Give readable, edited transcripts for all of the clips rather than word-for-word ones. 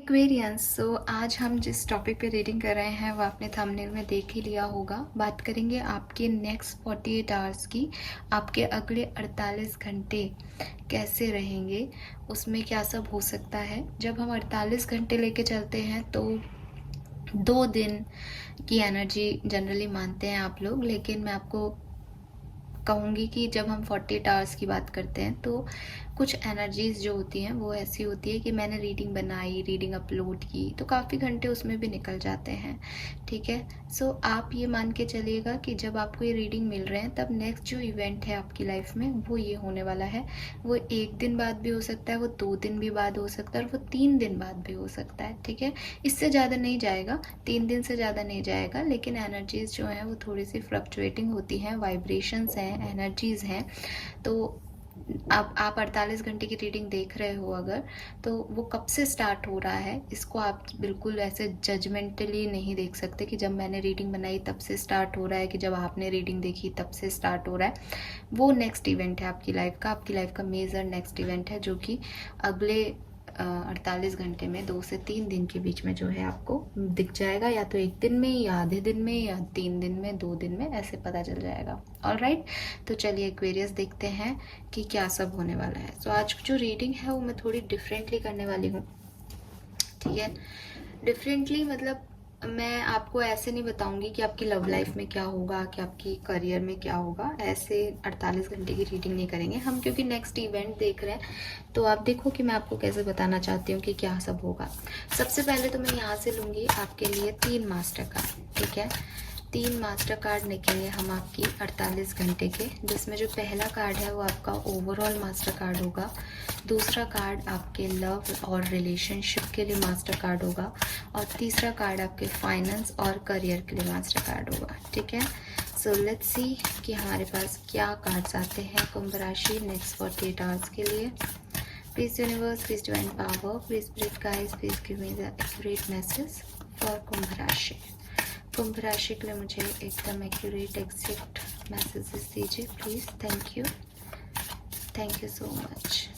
Aquarians. सो आज हम जिस टॉपिक पे रीडिंग कर रहे हैं वो आपने थंबनेल में देख ही लिया होगा। बात करेंगे आपके नेक्स्ट 48 आवर्स की। आपके अगले 48 घंटे कैसे रहेंगे, उसमें क्या सब हो सकता है। जब हम 48 घंटे लेके चलते हैं तो 2 दिन की एनर्जी जनरली मानते हैं आप लोग, लेकिन मैं आपको कहूँगी कि जब हम 48 आवर्स की बात करते हैं तो कुछ एनर्जीज़ जो होती हैं वो ऐसी होती है कि मैंने रीडिंग बनाई, रीडिंग अपलोड की, तो काफ़ी घंटे उसमें भी निकल जाते हैं। ठीक है। सो आप ये मान के चलिएगा कि जब आपको ये रीडिंग मिल रहे हैं तब नेक्स्ट जो इवेंट है आपकी लाइफ में वो ये होने वाला है। वो 1 दिन बाद भी हो सकता है, वो 2 दिन भी बाद हो सकता है, और वो 3 दिन बाद भी हो सकता है। ठीक है। इससे ज़्यादा नहीं जाएगा, 3 दिन से ज़्यादा नहीं जाएगा, लेकिन एनर्जीज़ जो हैं वो थोड़ी सी फ्लक्चुएटिंग होती हैं, वाइब्रेशंस हैं, एनर्जीज़ हैं। तो अब आप 48 घंटे की रीडिंग देख रहे हो अगर, तो वो कब से स्टार्ट हो रहा है इसको आप बिल्कुल ऐसे जजमेंटली नहीं देख सकते कि जब मैंने रीडिंग बनाई तब से स्टार्ट हो रहा है, कि जब आपने रीडिंग देखी तब से स्टार्ट हो रहा है। वो नेक्स्ट इवेंट है आपकी लाइफ का मेजर नेक्स्ट इवेंट है, जो कि अगले 48 घंटे में 2 से 3 दिन के बीच में जो है आपको दिख जाएगा, या तो 1 दिन में, या आधे दिन में, या 3 दिन में, 2 दिन में, ऐसे पता चल जाएगा। ऑलराइट, तो चलिए एक्वेरियस देखते हैं कि क्या सब होने वाला है। तो आज जो रीडिंग है वो मैं थोड़ी डिफरेंटली करने वाली हूँ। ठीक है। डिफरेंटली मतलब मैं आपको ऐसे नहीं बताऊंगी कि आपकी लव लाइफ में क्या होगा, कि आपकी करियर में क्या होगा। ऐसे 48 घंटे की रीडिंग नहीं करेंगे हम, क्योंकि नेक्स्ट इवेंट देख रहे हैं। तो आप देखो कि मैं आपको कैसे बताना चाहती हूँ कि क्या सब होगा। सबसे पहले तो मैं यहाँ से लूँगी आपके लिए 3 मास्टर कार्ड। ठीक है। 3 मास्टर कार्ड निकलेंगे हम आपकी 48 घंटे के, जिसमें जो पहला कार्ड है वो आपका ओवरऑल मास्टर कार्ड होगा। दूसरा कार्ड आपके लव और रिलेशनशिप के लिए मास्टर कार्ड होगा, और तीसरा कार्ड आपके फाइनेंस और करियर के लिए मास्टर कार्ड होगा। ठीक है। सो लेट्स सी कि हमारे पास क्या कार्ड्स आते हैं कुंभ राशि नेक्स्ट 48 आवर्स के लिए। Please universe, please divine power, please spirit guides, please give me the accurate message for Kumbh rashi. Kumbh राशि के लिए मुझे एकदम एक्यूरेट एग्जैक्ट मैसेजेस दीजिए please. Thank you so much.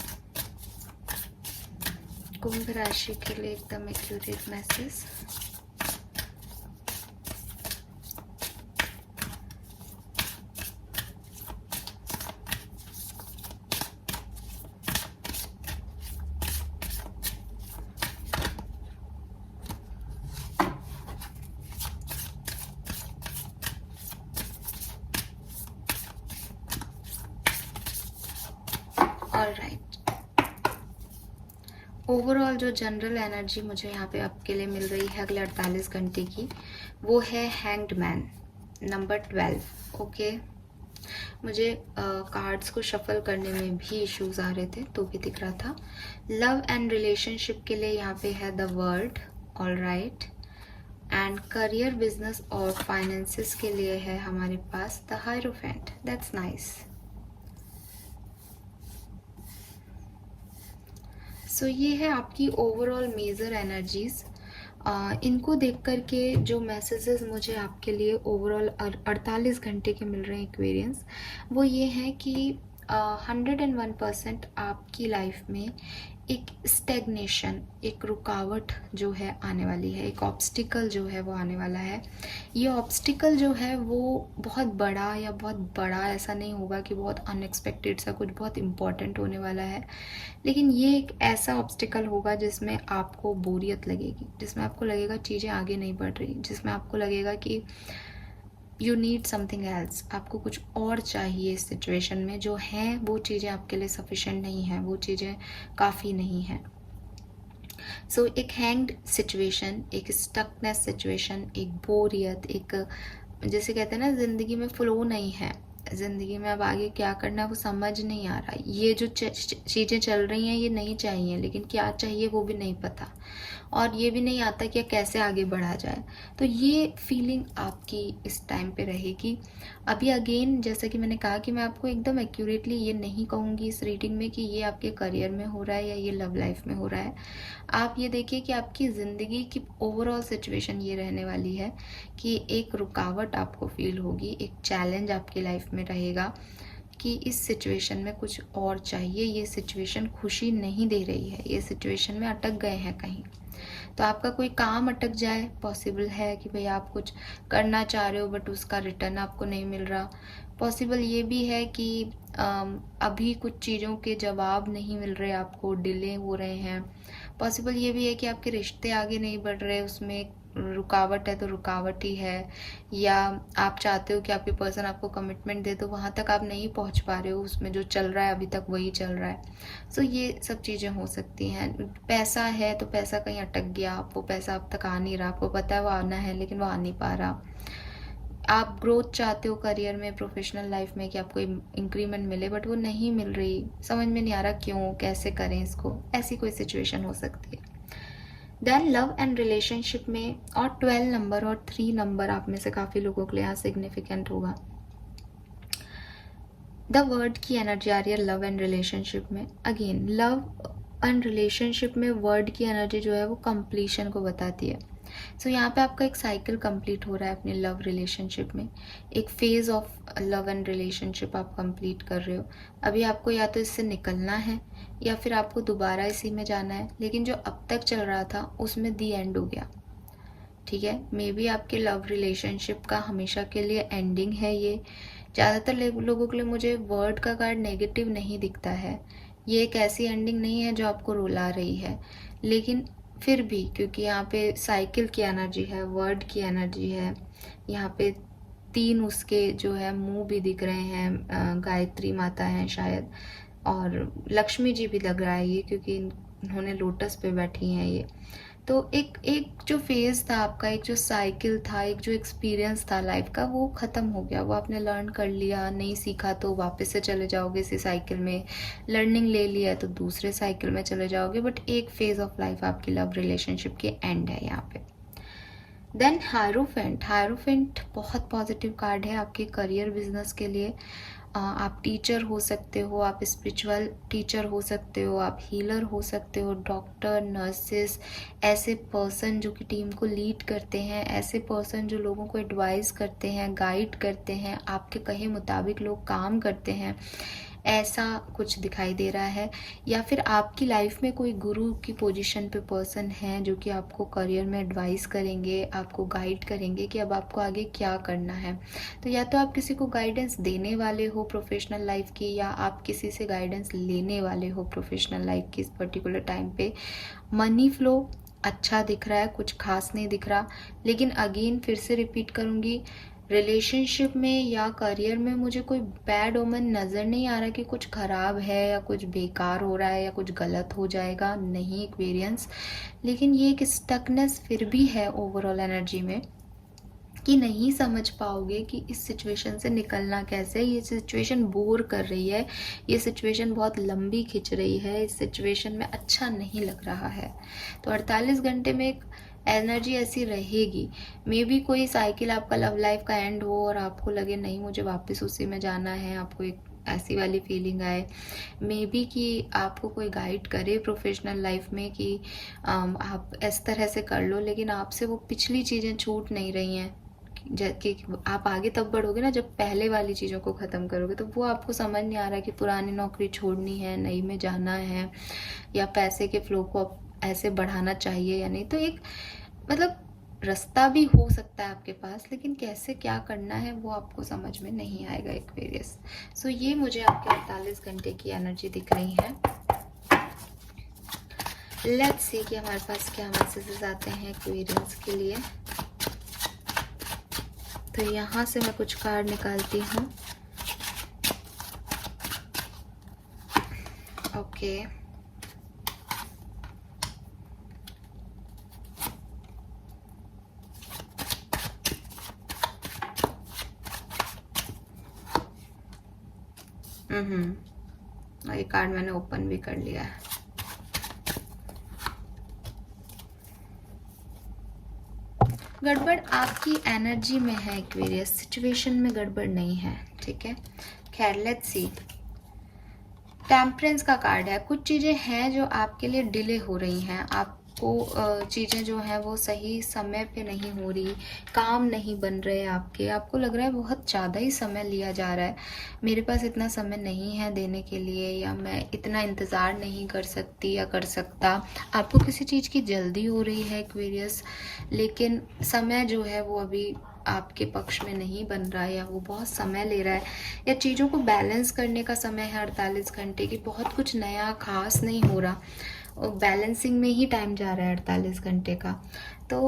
Kumbh राशि के लिए एकदम एक्यूरेट मैसेज। ऑलराइट, ओवरऑल जो जनरल एनर्जी मुझे यहाँ पे आपके लिए मिल रही है अगले 48 घंटे की, वो है हैंग्ड मैन नंबर 12। ओके। मुझे कार्ड्स को शफल करने में भी इश्यूज आ रहे थे तो भी दिख रहा था। लव एंड रिलेशनशिप के लिए यहाँ पे है the world. Alright. And career, business और फाइनेंसेस के लिए है हमारे पास the hierophant. That's nice. So ये है आपकी ओवरऑल मेजर एनर्जीज। इनको देख करके जो मैसेजेस मुझे आपके लिए ओवरऑल 48 घंटे के मिल रहे हैं एक्वेरियंस, वो ये है कि 101% आपकी लाइफ में एक स्टेगनेशन, एक रुकावट जो है आने वाली है, एक ऑब्स्टिकल जो है वो आने वाला है। ये ऑब्स्टिकल जो है वो बहुत बड़ा या बहुत बड़ा ऐसा नहीं होगा कि बहुत अनएक्सपेक्टेड सा कुछ बहुत इम्पॉर्टेंट होने वाला है, लेकिन ये एक ऐसा ऑब्स्टिकल होगा जिसमें आपको बोरियत लगेगी, जिसमें आपको लगेगा चीज़ें आगे नहीं बढ़ रही, जिसमें आपको लगेगा कि यू नीड समथिंग एल्स, आपको कुछ और चाहिए इस सिचुएशन में। जो है वो चीज़ें आपके लिए सफिशेंट नहीं हैं, वो चीज़ें काफ़ी नहीं हैं। सो एक हैंग्ड सिचुएशन, एक स्टकनेस सिचुएशन, एक बोरियत, एक जैसे कहते हैं ना ज़िंदगी में फ्लो नहीं है, ज़िंदगी में अब आगे क्या करना है वो समझ नहीं आ रहा। ये जो चीज़ें चल रही हैं ये नहीं चाहिए, लेकिन क्या चाहिए वो भी नहीं पता, और ये भी नहीं आता कि कैसे आगे बढ़ा जाए। तो ये फीलिंग आपकी इस टाइम पे रहेगी। अभी अगेन जैसा कि मैंने कहा कि मैं आपको एकदम एक्यूरेटली ये नहीं कहूँगी इस रीडिंग में कि ये आपके करियर में हो रहा है या ये लव लाइफ में हो रहा है। आप ये देखिए कि आपकी ज़िंदगी की ओवरऑल सिचुएशन ये रहने वाली है कि एक रुकावट आपको फील होगी, एक चैलेंज आपकी लाइफ में रहेगा कि इस सिचुएशन में कुछ और चाहिए, ये सिचुएशन खुशी नहीं दे रही है, ये सिचुएशन में अटक गए हैं कहीं। तो आपका कोई काम अटक जाए, पॉसिबल है कि भाई आप कुछ करना चाह रहे हो बट उसका रिटर्न आपको नहीं मिल रहा। पॉसिबल ये भी है कि अभी कुछ चीज़ों के जवाब नहीं मिल रहे आपको, डिले हो रहे हैं। पॉसिबल ये भी है कि आपके रिश्ते आगे नहीं बढ़ रहे, उसमें रुकावट है तो रुकावट ही है, या आप चाहते हो कि आपके पर्सन आपको कमिटमेंट दे तो वहाँ तक आप नहीं पहुँच पा रहे हो, उसमें जो चल रहा है अभी तक वही चल रहा है। सो ये सब चीज़ें हो सकती हैं। पैसा है तो पैसा कहीं अटक गया, वो पैसा अब तक आ नहीं रहा, आपको पता है वो आना है लेकिन वो आ नहीं पा रहा। आप ग्रोथ चाहते हो करियर में, प्रोफेशनल लाइफ में, कि आपको इंक्रीमेंट मिले बट वो नहीं मिल रही, समझ में नहीं आ रहा क्यों, कैसे करें इसको, ऐसी कोई सिचुएशन हो सकती है। देन लव एंड रिलेशनशिप में और 12 नंबर और 3 नंबर आप में से काफ़ी लोगों के लिए यहाँ सिग्निफिकेंट होगा। द वर्ड की एनर्जी आ रही है लव एंड रिलेशनशिप में। अगेन लव एंड रिलेशनशिप में वर्ड की एनर्जी जो है वो कंप्लीशन को बताती है। सो यहाँ पे आपका एक साइकिल कंप्लीट हो रहा है अपने लव रिलेशनशिप में, एक phase of love and relationship आप कंप्लीट कर रहे हो। अभी आपको या तो इससे निकलना है या फिर आपको दोबारा इसी में जाना है, लेकिन जो अब तक चल रहा था उसमें दी एंड हो गया। ठीक है, मे बी आपके लव रिलेशनशिप का हमेशा के लिए एंडिंग है ये। ज़्यादातर लोगों के लिए मुझे वर्ड का कार्ड नेगेटिव नहीं दिखता है, ये एक ऐसी एंडिंग नहीं है जो आपको रुला रही है, लेकिन फिर भी क्योंकि यहाँ पे साइकिल की एनर्जी है, वर्ड की एनर्जी है, यहाँ पे 3 उसके जो है मुंह भी दिख रहे हैं, गायत्री माता हैं शायद, और लक्ष्मी जी भी लग रहा है ये, क्योंकि इन्होंने लोटस पे बैठी हैं ये। तो एक जो फेज़ था आपका, एक जो साइकिल था, एक जो एक्सपीरियंस था लाइफ का, वो ख़त्म हो गया, वो आपने लर्न कर लिया। नहीं सीखा तो वापस से चले जाओगे इसी साइकिल में, लर्निंग ले लिया तो दूसरे साइकिल में चले जाओगे, बट एक फेज़ ऑफ लाइफ आपकी लव रिलेशनशिप के एंड है यहाँ पे। देन हायरोफेंट बहुत पॉजिटिव कार्ड है आपके करियर बिजनेस के लिए। आप टीचर हो सकते हो, आप स्पिरिचुअल टीचर हो सकते हो, आप हीलर हो सकते हो, डॉक्टर, नर्सेस, ऐसे पर्सन जो कि टीम को लीड करते हैं, ऐसे पर्सन जो लोगों को एडवाइस करते हैं, गाइड करते हैं, आपके कहे मुताबिक लोग काम करते हैं, ऐसा कुछ दिखाई दे रहा है। या फिर आपकी लाइफ में कोई गुरु की पोजीशन पे पर्सन है जो कि आपको करियर में एडवाइस करेंगे, आपको गाइड करेंगे कि अब आपको आगे क्या करना है। तो या तो आप किसी को गाइडेंस देने वाले हो प्रोफेशनल लाइफ की, या आप किसी से गाइडेंस लेने वाले हो प्रोफेशनल लाइफ की इस पर्टिकुलर टाइम पे। मनी फ्लो अच्छा दिख रहा है, कुछ खास नहीं दिख रहा, लेकिन अगेन फिर से रिपीट करूँगी, रिलेशनशिप में या करियर में मुझे कोई बैड ओमन नज़र नहीं आ रहा कि कुछ ख़राब है या कुछ बेकार हो रहा है या कुछ गलत हो जाएगा, नहीं एक्सपीरियंस। लेकिन ये एक स्टकनेस फिर भी है ओवरऑल एनर्जी में, कि नहीं समझ पाओगे कि इस सिचुएशन से निकलना कैसे। ये सिचुएशन बोर कर रही है, ये सिचुएशन बहुत लंबी खिंच रही है, इस सिचुएशन में अच्छा नहीं लग रहा है। तो 48 घंटे में एक एनर्जी ऐसी रहेगी। मे बी कोई साइकिल आपका लव लाइफ का एंड हो और आपको लगे नहीं मुझे वापस उसी में जाना है, आपको एक ऐसी वाली फीलिंग आए। मे बी कि आपको कोई गाइड करे प्रोफेशनल लाइफ में कि आप इस तरह से कर लो, लेकिन आपसे वो पिछली चीज़ें छूट नहीं रही हैं कि आप आगे तब बढ़ोगे ना जब पहले वाली चीज़ों को ख़त्म करोगे। तो वो आपको समझ नहीं आ रहा कि पुरानी नौकरी छोड़नी है, नई में जाना है, या पैसे के फ्लो को ऐसे बढ़ाना चाहिए या नहीं। तो एक मतलब रास्ता भी हो सकता है आपके पास, लेकिन कैसे क्या करना है वो आपको समझ में नहीं आएगा एक्वेरियस। सो ये मुझे आपके 48 घंटे की एनर्जी दिख रही है। लेट्स सी कि हमारे पास क्या मैसेजेस आते हैं एक्वेरियंस के लिए। तो यहाँ से मैं कुछ कार्ड निकालती हूँ। ओके, ये कार्ड मैंने ओपन भी कर लिया है। गड़बड़ आपकी एनर्जी में है एक्वेरियस, सिचुएशन में गड़बड़ नहीं है, ठीक है। खैर लेट्स सी। टेम्परेंस का कार्ड है। कुछ चीज़ें हैं जो आपके लिए डिले हो रही हैं, आप आपको चीज़ें जो हैं वो सही समय पे नहीं हो रही, काम नहीं बन रहे आपके, आपको लग रहा है बहुत ज़्यादा ही समय लिया जा रहा है, मेरे पास इतना समय नहीं है देने के लिए, या मैं इतना इंतज़ार नहीं कर सकती या कर सकता। आपको किसी चीज़ की जल्दी हो रही है एक्वेरियस, लेकिन समय जो है वो अभी आपके पक्ष में नहीं बन रहा है, या वो बहुत समय ले रहा है, या चीज़ों को बैलेंस करने का समय है 48 घंटे की, बहुत कुछ नया खास नहीं हो रहा, बैलेंसिंग में ही टाइम जा रहा है 48 घंटे का। तो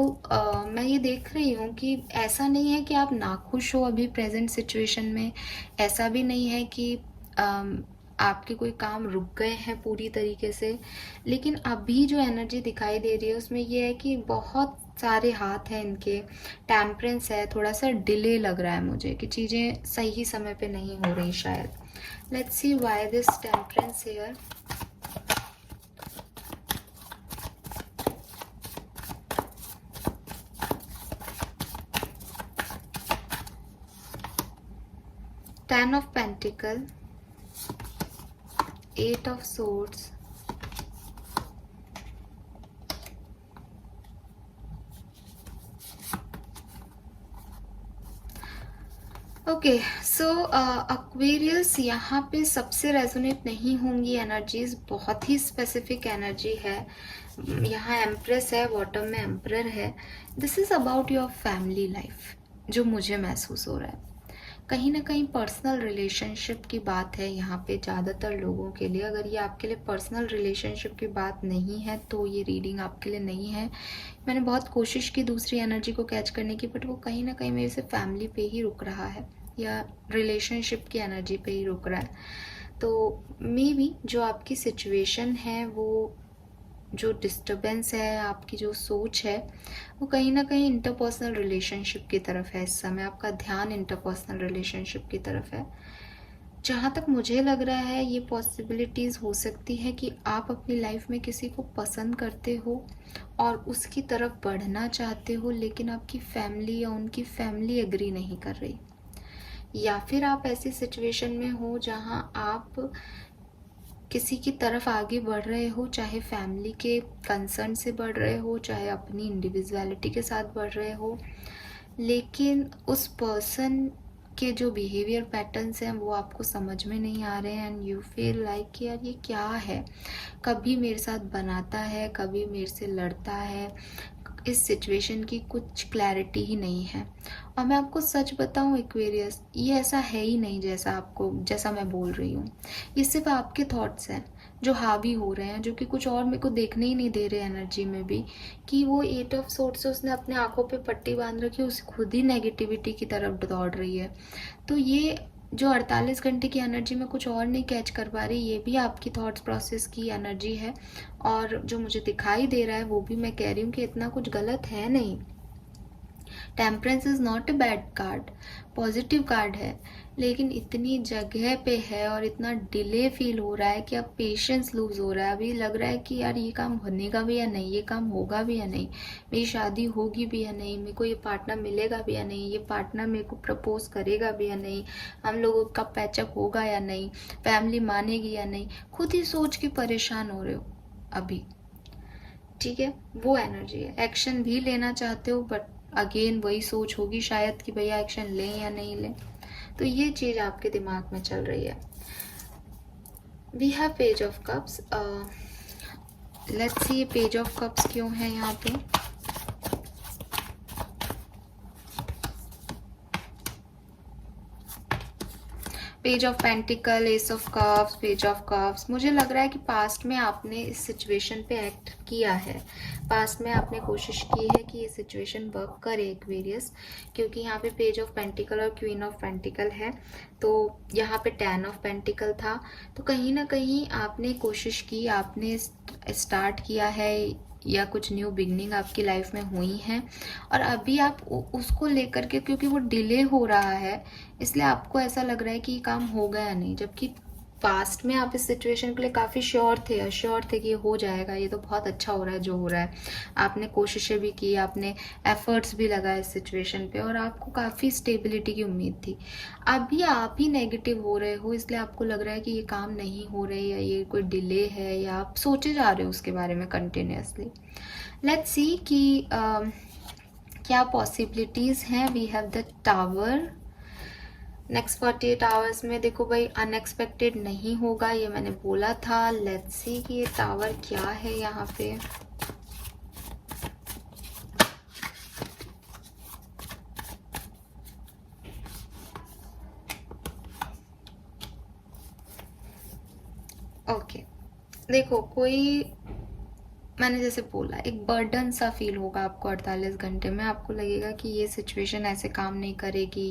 मैं ये देख रही हूँ कि ऐसा नहीं है कि आप नाखुश हो अभी प्रेजेंट सिचुएशन में, ऐसा भी नहीं है कि आपके कोई काम रुक गए हैं पूरी तरीके से, लेकिन अभी जो एनर्जी दिखाई दे रही है उसमें ये है कि बहुत सारे हाथ हैं इनके, टेम्परेंस है, थोड़ा सा डिले लग रहा है मुझे कि चीज़ें सही समय पे नहीं हो रही शायद। Let's see why this temperance here. Ten of Pentacle, Eight of Swords, okay so Aquarius, यहाँ पे सबसे रेजोनेट नहीं होंगी एनर्जीज, बहुत ही स्पेसिफिक एनर्जी है। यहाँ एम्प्रेस है, बॉटम में एम्परर है। This is about your family life, जो मुझे महसूस हो रहा है। कहीं ना कहीं पर्सनल रिलेशनशिप की बात है यहाँ पे ज़्यादातर लोगों के लिए। अगर ये आपके लिए पर्सनल रिलेशनशिप की बात नहीं है तो ये रीडिंग आपके लिए नहीं है। मैंने बहुत कोशिश की दूसरी एनर्जी को कैच करने की, बट वो कहीं ना कहीं मेरे से फैमिली पे ही रुक रहा है, या रिलेशनशिप की एनर्जी पे ही रुक रहा है। तो मे बी जो आपकी सिचुएशन है, वो जो डिस्टर्बेंस है, आपकी जो सोच है, वो कहीं ना कहीं इंटरपर्सनल रिलेशनशिप की तरफ है। इस समय आपका ध्यान इंटरपर्सनल रिलेशनशिप की तरफ है। जहाँ तक मुझे लग रहा है, ये पॉसिबिलिटीज़ हो सकती है कि आप अपनी लाइफ में किसी को पसंद करते हो और उसकी तरफ बढ़ना चाहते हो, लेकिन आपकी फैमिली या उनकी फैमिली एग्री नहीं कर रही, या फिर आप ऐसी सिचुएशन में हो जहाँ आप किसी की तरफ आगे बढ़ रहे हो, चाहे फैमिली के कंसर्न से बढ़ रहे हो, चाहे अपनी इंडिविजुअलिटी के साथ बढ़ रहे हो, लेकिन उस पर्सन के जो बिहेवियर पैटर्न्स हैं वो आपको समझ में नहीं आ रहे हैं, एंड यू फील लाइक कि यार ये क्या है, कभी मेरे साथ बनाता है, कभी मेरे से लड़ता है, इस सिचुएशन की कुछ क्लैरिटी ही नहीं है। और मैं आपको सच बताऊं एक्वेरियस, ये ऐसा है ही नहीं जैसा मैं बोल रही हूँ। ये सिर्फ आपके थॉट्स हैं जो हावी हो रहे हैं, जो कि कुछ और मेरे को देखने ही नहीं दे रहे एनर्जी में भी, कि वो 8 ऑफ सोर्ट्स से उसने अपने आंखों पे पट्टी बांध रखी है, उस खुद ही नेगेटिविटी की तरफ दौड़ रही है। तो ये जो 48 घंटे की एनर्जी में कुछ और नहीं कैच कर पा रही, ये भी आपकी थॉट्स प्रोसेस की एनर्जी है। और जो मुझे दिखाई दे रहा है वो भी मैं कह रही हूँ कि इतना कुछ गलत है नहीं। Temperance is not a bad card, positive card है, लेकिन इतनी जगह पे है और इतना डिले फील हो रहा है कि अब पेशेंस लूज हो रहा है। अभी लग रहा है कि यार ये काम बनेगा भी या नहीं, ये काम होगा भी या नहीं, मेरी शादी होगी भी या नहीं, मेरे को ये पार्टनर मिलेगा भी या नहीं, ये पार्टनर मेरे को प्रपोज करेगा भी या नहीं, हम लोगों का पैचअप होगा या नहीं, फैमिली मानेगी या नहीं, खुद ही सोच के परेशान हो रहे हो अभी। ठीक है, वो एनर्जी है। एक्शन भी लेना चाहते हो, बट अगेन वही सोच होगी शायद कि भैया एक्शन लें या नहीं लें। तो ये चीज आपके दिमाग में चल रही है। We have page of cups. Let's see page of cups क्यों है यहाँ पे। Page of pentacle, ace of cups, page of cups. मुझे लग रहा है कि पास्ट में आपने इस सिचुएशन पे एक्ट किया है, पास्ट में आपने कोशिश की है कि ये सिचुएशन वर्क करे एक्वेरियस, क्योंकि यहाँ पे पेज ऑफ पेंटिकल और क्वीन ऑफ पेंटिकल है, तो यहाँ पे 10 ऑफ पेंटिकल था। तो कहीं ना कहीं आपने कोशिश की, आपने स्टार्ट किया है, या कुछ न्यू बिगनिंग आपकी लाइफ में हुई हैं, और अभी आप उसको लेकर के, क्योंकि वो डिले हो रहा है, इसलिए आपको ऐसा लग रहा है कि ये काम हो गया नहीं, जबकि पास्ट में आप इस सिचुएशन के लिए काफ़ी श्योर थे, अश्योर थे कि ये हो जाएगा, ये तो बहुत अच्छा हो रहा है जो हो रहा है। आपने कोशिशें भी की, आपने एफर्ट्स भी लगाए इस सिचुएशन पे और आपको काफ़ी स्टेबिलिटी की उम्मीद थी। अभी आप ही नेगेटिव हो रहे हो, इसलिए आपको लग रहा है कि ये काम नहीं हो रहे या ये कोई डिले है या आप सोचे जा रहे हो उसके बारे में कंटिन्यूसली। लेट्स सी कि क्या पॉसिबिलिटीज़ हैं। We have the tower. Next 48 hours में देखो भाई अनएक्सपेक्टेड नहीं होगा, ये मैंने बोला था। लेट्स सी कि ये टावर क्या है यहाँ पे। ओके देखो, कोई मैंने जैसे बोला एक बर्डन सा फील होगा आपको 48 घंटे में। आपको लगेगा कि ये सिचुएशन ऐसे काम नहीं करेगी,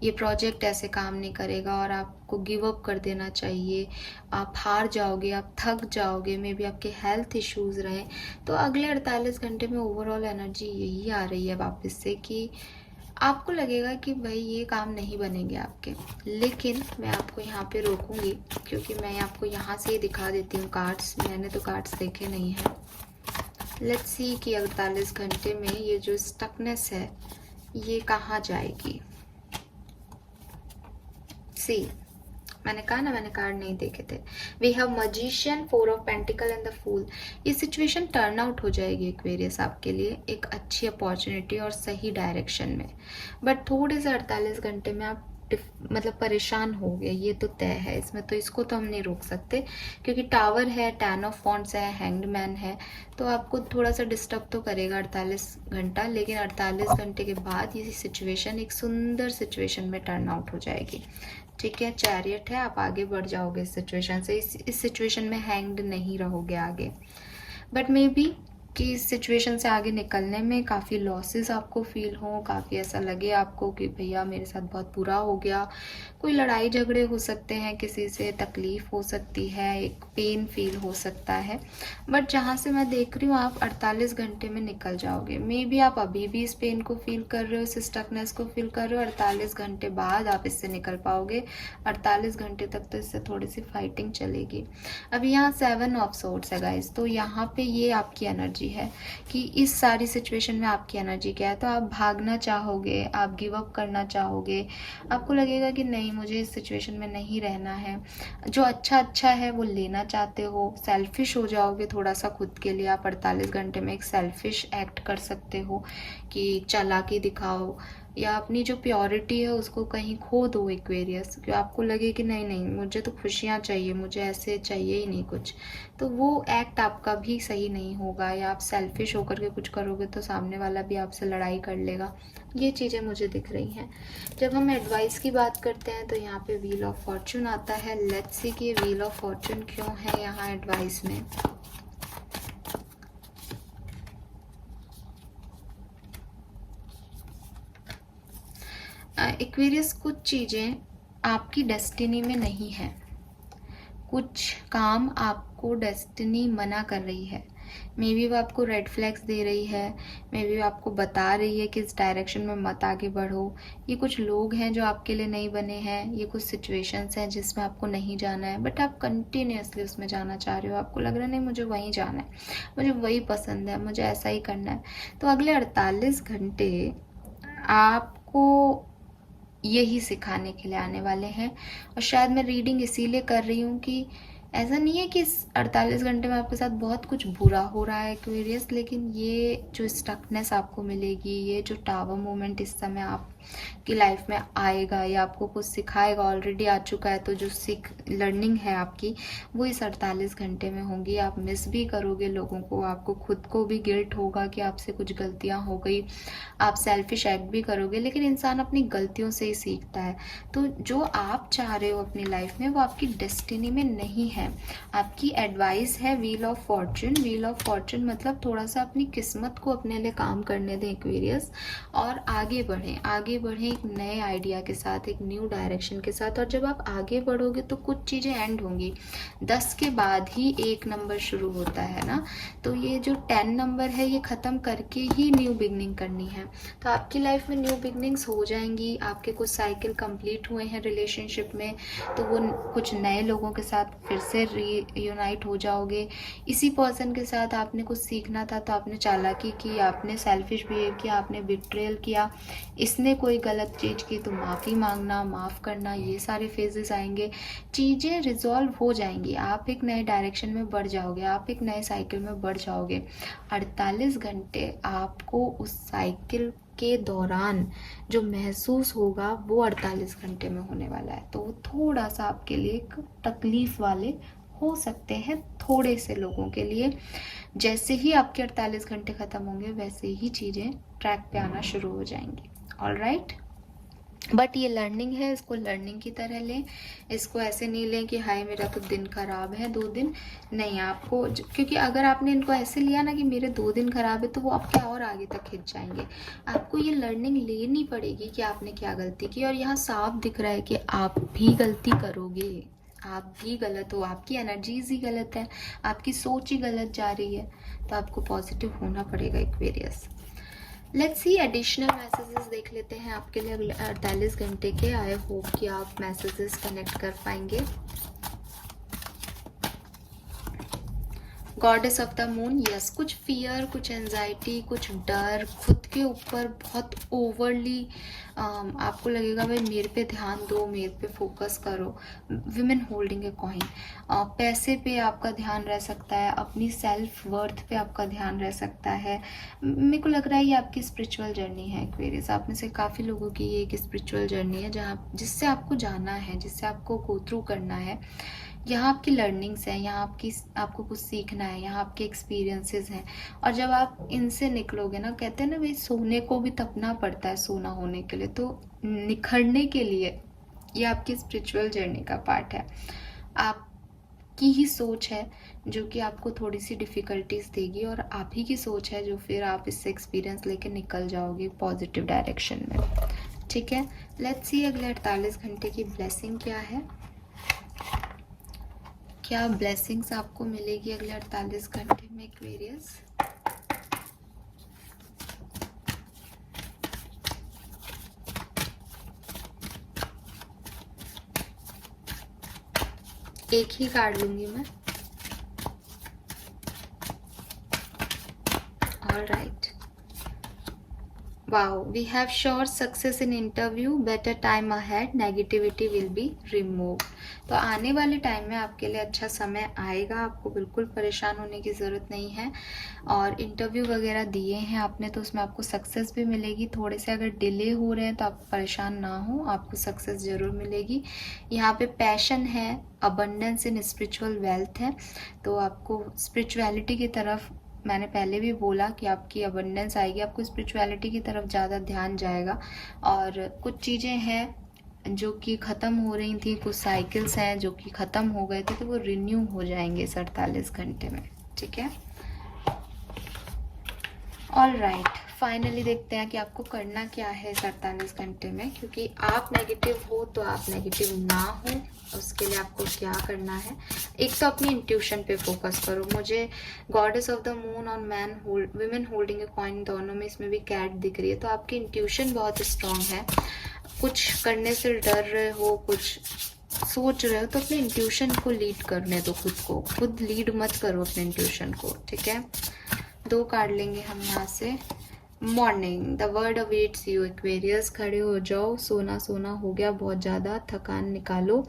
ये प्रोजेक्ट ऐसे काम नहीं करेगा और आपको गिव अप कर देना चाहिए। आप हार जाओगे, आप थक जाओगे, मे बी आपके हेल्थ इश्यूज रहे। तो अगले 48 घंटे में ओवरऑल एनर्जी यही आ रही है वापस से कि आपको लगेगा कि भाई ये काम नहीं बनेंगे आपके। लेकिन मैं आपको यहाँ पे रोकूंगी क्योंकि मैं आपको यहाँ से ही दिखा देती हूँ कार्ड्स। मैंने तो कार्ड्स देखे नहीं हैं। लेट्स सी कि 48 घंटे में ये जो स्टकनेस है ये कहाँ जाएगी। सी मैंने कहा ना, मैंने कार्ड नहीं देखे थे। We have magician, 4 of pentacle and the fool. ये सिचुएशन टर्न आउट हो जाएगी एक्वेरियस आपके लिए एक अच्छी अपॉर्चुनिटी और सही डायरेक्शन में। बट थोड़े से 48 घंटे में आप मतलब परेशान हो गए, ये तो तय है इसमें, तो इसको तो हम नहीं रोक सकते क्योंकि टावर है, 10 ऑफ वॉन्ड्स है, हैंग्ड मैन है, तो आपको थोड़ा सा डिस्टर्ब तो करेगा 48 घंटा। लेकिन 48 घंटे के बाद ये सिचुएशन एक सुंदर सिचुएशन में टर्न आउट हो जाएगी। ठीक है, चैरियट है, आप आगे बढ़ जाओगे इस सिचुएशन से। इस सिचुएशन में हैंग्ड नहीं रहोगे आगे। बट मे बी कि इस सिचुएशन से आगे निकलने में काफ़ी लॉसेस आपको फील हो, काफ़ी ऐसा लगे आपको कि भैया मेरे साथ बहुत बुरा हो गया। कोई लड़ाई झगड़े हो सकते हैं, किसी से तकलीफ हो सकती है, एक पेन फील हो सकता है। बट जहाँ से मैं देख रही हूँ आप 48 घंटे में निकल जाओगे। मे बी आप अभी भी इस पेन को फील कर रहे हो, इस स्टकनेस को फील कर रहे हो। 48 घंटे बाद आप इससे निकल पाओगे। 48 घंटे तक तो इससे थोड़ी सी फाइटिंग चलेगी। अभी यहाँ 7 ऑफ सोर्ड्स है गाइस, तो यहाँ पे ये आपकी एनर्जी है कि इस सारी सिचुएशन में आपकी एनर्जी क्या है। तो आप भागना चाहोगे, आप गिव अप करना चाहोगे, आपको लगेगा कि नहीं मुझे इस सिचुएशन में नहीं रहना है। जो अच्छा है वो लेना चाहते हो, सेल्फिश हो जाओगे थोड़ा सा खुद के लिए। आप 48 घंटे में एक सेल्फिश एक्ट कर सकते हो कि चालाकी दिखाओ या अपनी जो प्योरिटी है उसको कहीं खो दो एक्वेरियस, क्योंकि आपको लगे कि नहीं मुझे तो खुशियाँ चाहिए, मुझे ऐसे चाहिए ही नहीं कुछ। तो वो एक्ट आपका भी सही नहीं होगा, या आप सेल्फिश होकर के कुछ करोगे तो सामने वाला भी आपसे लड़ाई कर लेगा। ये चीज़ें मुझे दिख रही हैं। जब हम एडवाइस की बात करते हैं तो यहाँ पे व्हील ऑफ फॉर्चून आता है। लेट्स सी कि व्हील ऑफ फॉर्चून क्यों है यहाँ एडवाइस में। एक्वेरियस कुछ चीज़ें आपकी डेस्टिनी में नहीं है, कुछ काम आपको डेस्टिनी मना कर रही है। मे बी वो आपको रेड फ्लैग्स दे रही है, मे बी वो आपको बता रही है कि इस डायरेक्शन में मत आगे बढ़ो। ये कुछ लोग हैं जो आपके लिए नहीं बने हैं, ये कुछ सिचुएशंस हैं जिसमें आपको नहीं जाना है, बट आप कंटिन्यूसली उसमें जाना चाह रहे हो। आपको लग रहा है नहीं मुझे वहीं जाना है, मुझे वही पसंद है, मुझे ऐसा ही करना है। तो अगले 48 घंटे आपको यही सिखाने के लिए आने वाले हैं। और शायद मैं रीडिंग इसीलिए कर रही हूँ कि ऐसा नहीं है कि इस 48 घंटे में आपके साथ बहुत कुछ बुरा हो रहा है एक्वेरियस, लेकिन ये जो स्टकनेस आपको मिलेगी, ये जो टावर मोमेंट इस समय आपकी लाइफ में आएगा, या आपको कुछ सिखाएगा, ऑलरेडी आ चुका है, तो जो लर्निंग है आपकी वो इस 48 घंटे में होंगी। आप मिस भी करोगे लोगों को, आपको खुद को भी गिल्ट होगा कि आपसे कुछ गलतियाँ हो गई, आप सेल्फिश एक्ट भी करोगे, लेकिन इंसान अपनी गलतियों से ही सीखता है। तो जो आप चाह रहे हो अपनी लाइफ में वो आपकी डेस्टिनी में नहीं है। है। आपकी एडवाइस है wheel of Fortune. Wheel of Fortune मतलब थोड़ा सा अपनी किस्मत को अपने लिए काम करने दें एक्वेरियस, और आगे बढ़ें, आगे बढ़ें एक नए आइडिया के साथ, एक न्यू डायरेक्शन के साथ। और जब आप आगे बढ़ोगे तो कुछ चीज़ें एंड होंगी। 10 के बाद ही 1 नंबर शुरू होता है ना, तो ये जो 10 नंबर है ये ख़त्म करके ही न्यू बिगनिंग करनी है। तो आपकी लाइफ में न्यू बिगनिंग्स हो जाएंगी। आपके कुछ साइकिल कंप्लीट हुए हैं रिलेशनशिप में, तो वो कुछ नए लोगों के साथ फिर से रीयूनाइट हो जाओगे। इसी पर्सन के साथ आपने कुछ सीखना था तो आपने चालाकी की, आपने सेल्फिश बिहेव किया, आपने बिट्रेयल किया, इसने कोई गलत चीज़ की तो माफ़ी मांगना, माफ़ करना, ये सारे फेजेस आएंगे। चीज़ें रिजॉल्व हो जाएंगी, आप एक नए डायरेक्शन में बढ़ जाओगे, आप एक नए साइकिल में बढ़ जाओगे। 48 घंटे आपको उस साइकिल के दौरान जो महसूस होगा वो 48 घंटे में होने वाला है। तो वो थोड़ा सा आपके लिए एक तकलीफ वाले हो सकते हैं थोड़े से लोगों के लिए। जैसे ही आपके 48 घंटे ख़त्म होंगे वैसे ही चीज़ें ट्रैक पे आना शुरू हो जाएंगी। ऑलराइट, बट ये लर्निंग है, इसको लर्निंग की तरह लें। इसको ऐसे नहीं लें कि हाय मेरा तो दिन ख़राब है 2 दिन, नहीं। आपको क्योंकि अगर आपने इनको ऐसे लिया ना कि मेरे 2 दिन ख़राब है, तो वो आपके और आगे तक खिंच जाएंगे। आपको ये लर्निंग लेनी पड़ेगी कि आपने क्या गलती की, और यहाँ साफ दिख रहा है कि आप भी गलती करोगे, आप भी गलत हो, आपकी एनर्जीज ही गलत है, आपकी सोच ही गलत जा रही है। तो आपको पॉजिटिव होना पड़ेगा Aquarius. Let's see additional messages देख लेते हैं आपके लिए अगले 48 घंटे के। आई होप कि आप मैसेजेस कनेक्ट कर पाएंगे। Goddess of the moon, yes, कुछ फियर, कुछ एंजाइटी, कुछ डर, खुद के ऊपर बहुत ओवरली आपको लगेगा भाई मेरे पे ध्यान दो, मेरे पे फोकस करो। विमेन होल्डिंग ए कॉइन, पैसे पे आपका ध्यान रह सकता है, अपनी सेल्फ वर्थ पे आपका ध्यान रह सकता है। मेरे को लग रहा है ये आपकी स्पिरिचुअल जर्नी है एक्वेरियस। आप में से काफ़ी लोगों की ये एक स्पिरिचुअल जर्नी है जहाँ जिससे आपको जाना है, जिससे आपको गो थ्रू करना है। यहाँ आपकी लर्निंग्स हैं, यहाँ आपको कुछ सीखना है, यहाँ आपके एक्सपीरियंसेस हैं। और जब आप इनसे निकलोगे ना, कहते हैं ना भाई सोने को भी तपना पड़ता है सोना होने के लिए, तो निखरने के लिए ये आपकी स्पिरिचुअल जर्नी का पार्ट है। आपकी ही सोच है जो कि आपको थोड़ी सी डिफ़िकल्टीज देगी, और आप ही की सोच है जो फिर आप इससे एक्सपीरियंस लेके निकल जाओगे पॉजिटिव डायरेक्शन में। ठीक है, लेट्स सी अगले 48 घंटे की ब्लेसिंग क्या है। क्या ब्लेसिंग्स आपको मिलेगी अगले 48 घंटे में एक्वेरियस। एक ही कार्ड लूंगी मैं। Alright, wow, we have sure success in interview, better time ahead, negativity will be remove. तो आने वाले टाइम में आपके लिए अच्छा समय आएगा, आपको बिल्कुल परेशान होने की ज़रूरत नहीं है। और इंटरव्यू वगैरह दिए हैं आपने तो उसमें आपको सक्सेस भी मिलेगी। थोड़े से अगर डिले हो रहे हैं तो आप परेशान ना हो, आपको सक्सेस ज़रूर मिलेगी। यहाँ पे पैशन है, अबंडेंस इन स्पिरिचुअल वेल्थ है, तो आपको स्पिरिचुअलिटी की तरफ, मैंने पहले भी बोला कि आपकी अबंडेंस आएगी, आपको स्पिरिचुअलिटी की तरफ ज़्यादा ध्यान जाएगा। और कुछ चीज़ें हैं जो कि ख़त्म हो रही थी, कुछ साइकिल्स हैं जो कि ख़त्म हो गए थे, तो वो रिन्यू हो जाएंगे इस 48 घंटे में। ठीक है, ऑलराइट, फाइनली देखते हैं कि आपको करना क्या है इस 48 घंटे में। क्योंकि आप नेगेटिव हो तो आप नेगेटिव ना हो, उसके लिए आपको क्या करना है। एक तो अपनी इंट्यूशन पे फोकस करो। मुझे गॉडेस ऑफ द मून और विमेन होल्डिंग ए कॉइन, दोनों में इसमें भी कैट दिख रही है, तो आपकी इंट्यूशन बहुत स्ट्रांग है। कुछ करने से डर रहे हो, कुछ सोच रहे हो, तो अपने इंट्यूशन को लीड करने दो खुद को, खुद लीड मत करो अपने इंट्यूशन को। ठीक है, 2 कार्ड लेंगे हम यहाँ से। Morning, the word awaits you Aquarius. खड़े हो जाओ, सोना सोना हो गया बहुत ज़्यादा, थकान निकालो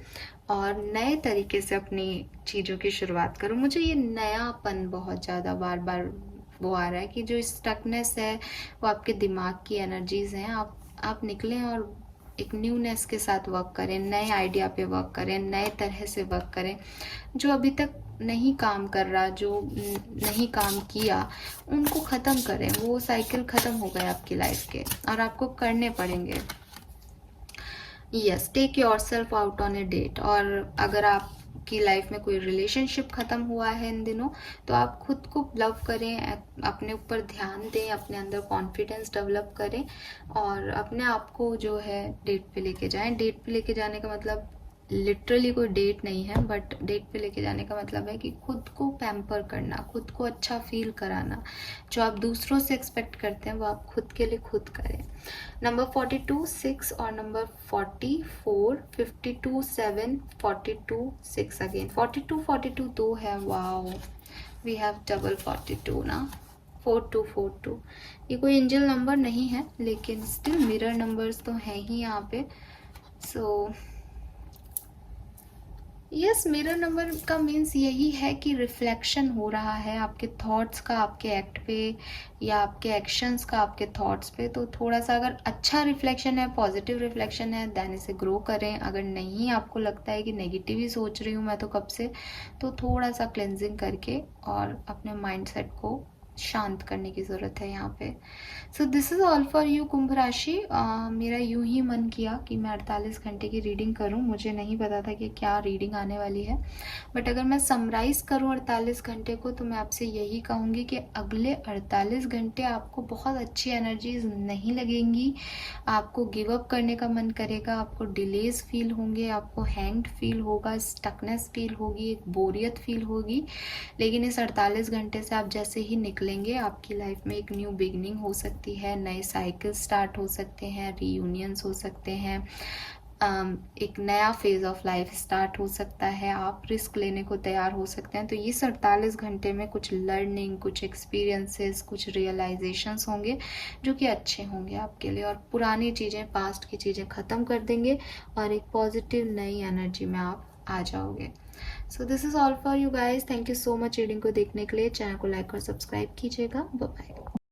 और नए तरीके से अपनी चीज़ों की शुरुआत करो। मुझे ये नयापन बहुत ज़्यादा बार बार वो आ रहा है कि जो स्टकनेस है वो आपके दिमाग की एनर्जीज हैं। आप निकलें और एक न्यूनेस के साथ वर्क करें, नए आइडिया पे वर्क करें, नए तरह से वर्क करें। जो अभी तक नहीं काम कर रहा, जो नहीं काम किया, उनको ख़त्म करें। वो साइकिल ख़त्म हो गए आपकी लाइफ के और आपको करने पड़ेंगे। Yes, take yourself out on a date. और अगर आप आपकी लाइफ में कोई रिलेशनशिप ख़त्म हुआ है इन दिनों, तो आप खुद को लव करें, अपने ऊपर ध्यान दें, अपने अंदर कॉन्फिडेंस डेवलप करें और अपने आप को जो है डेट पे लेके जाएं। डेट पे लेके जाने का मतलब लिटरली कोई डेट नहीं है, बट डेट पे लेके जाने का मतलब है कि खुद को पैम्पर करना, खुद को अच्छा फील कराना। जो आप दूसरों से एक्सपेक्ट करते हैं वो आप खुद के लिए खुद करें। नंबर 42 6 और नंबर 44 52 7 42 6 अगेन 42 42 2 है। वाओ, वी हैव डबल 42 ना, 4242। ये कोई एंजल नंबर नहीं है लेकिन स्टिल मिरर नंबर्स तो हैं ही यहाँ पे। सो यस, मिरर नंबर का मीन्स यही है कि रिफ्लेक्शन हो रहा है आपके थॉट्स का आपके एक्ट पे, या आपके एक्शंस का आपके थॉट्स पे। तो थोड़ा सा अगर अच्छा रिफ्लेक्शन है, पॉजिटिव रिफ्लेक्शन है, देन इसे ग्रो करें। अगर नहीं, आपको लगता है कि नेगेटिव ही सोच रही हूँ मैं तो कब से, तो थोड़ा सा क्लेंजिंग करके और अपने माइंडसेट को शांत करने की ज़रूरत है यहाँ पे। So this is all for you Kumbh rashi. मेरा यूं ही मन किया कि मैं 48 घंटे की रीडिंग करूं, मुझे नहीं पता था कि क्या रीडिंग आने वाली है, बट अगर मैं समराइज़ करूं 48 घंटे को तो मैं आपसे यही कहूँगी कि अगले 48 घंटे आपको बहुत अच्छी एनर्जीज नहीं लगेंगी, आपको गिव अप करने का मन करेगा, आपको डिलेज फील होंगे, आपको हैंग्ड फील होगा, स्टकनेस फील होगी, एक बोरियत फील होगी। लेकिन इस 48 घंटे से आप जैसे ही निकलेंगे आपकी लाइफ में एक न्यू बिगनिंग हो सकती है, नए साइकिल स्टार्ट हो सकते हैं, रीयूनियंस हो सकते हैं, एक नया फेज ऑफ लाइफ स्टार्ट हो सकता है, आप रिस्क लेने को तैयार हो सकते हैं। तो ये 48 घंटे में कुछ लर्निंग, कुछ एक्सपीरियंसेस, कुछ रियलाइजेशंस होंगे जो कि अच्छे होंगे आपके लिए, और पुरानी चीज़ें, पास्ट की चीज़ें ख़त्म कर देंगे और एक पॉजिटिव नई एनर्जी में आप आ जाओगे। सो this is all for you guys. Thank you so much reading को देखने के लिए। चैनल को लाइक और सब्सक्राइब कीजिएगा। Bye bye.